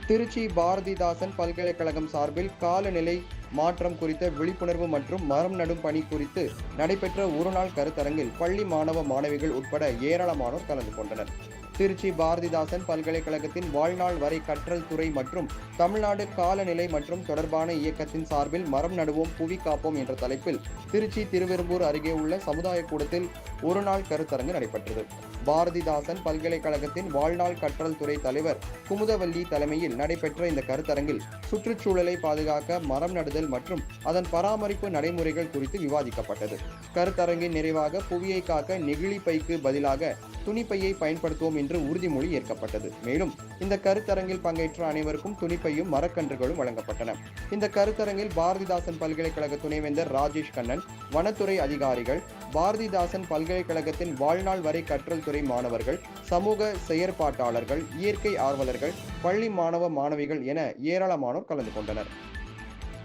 திருச்சி பாரதிதாசன் பல்கலைக்கழகம் சார்பில் காலநிலை மாற்றம் குறித்த விழிப்புணர்வு மற்றும் மரம் நடும் பணி குறித்து நடைபெற்ற ஒருநாள் கருத்தரங்கில் பள்ளி மாணவ மாணவிகள் உட்பட ஏராளமானோர் கலந்து கொண்டனர். திருச்சி பாரதிதாசன் பல்கலைக்கழகத்தின் வாழ்நாள் வரை கற்றல் துறை மற்றும் தமிழ்நாடு காலநிலை மற்றும் தொடர்பான இயக்கத்தின் சார்பில் மரம் நடுவோம் புவி காப்போம் என்ற தலைப்பில் திருச்சி திருவெரும்பூர் அருகே உள்ள சமுதாய கூடத்தில் ஒருநாள் கருத்தரங்கு நடைபெற்றது. பாரதிதாசன் பல்கலைக்கழகத்தின் வாழ்நாள் கற்றல் துறை தலைவர் குமுதவல்லி தலைமையில் நடைபெற்ற இந்த கருத்தரங்கில் சுற்றுச்சூழலை பாதுகாக்க மரம் நடுதல் மற்றும் அதன் பராமரிப்பு நடைமுறைகள் குறித்து விவாதிக்கப்பட்டது. கருத்தரங்கின் நிறைவாக புவியை காக்க நெகிழி பைக்கு பதிலாக துணிப்பையை பயன்படுத்துவோம் என்று உறுதிமொழி ஏற்கப்பட்டது. மேலும் இந்த கருத்தரங்கில் பங்கேற்ற அனைவருக்கும் துணிப்பையும் மரக்கன்றுகளும் வழங்கப்பட்டன. இந்த கருத்தரங்கில் பாரதிதாசன் பல்கலைக்கழக துணைவேந்தர் ராஜேஷ் கண்ணன், வனத்துறை அதிகாரிகள், பாரதிதாசன் பல்கலைக்கழகத்தின் வாழ்நாள் வரை கற்றல் துறை மாணவர்கள், சமூக செயற்பாட்டாளர்கள், இயற்கை ஆர்வலர்கள், பள்ளி மாணவ மாணவிகள் என ஏராளமானோர் கலந்து கொண்டனர்.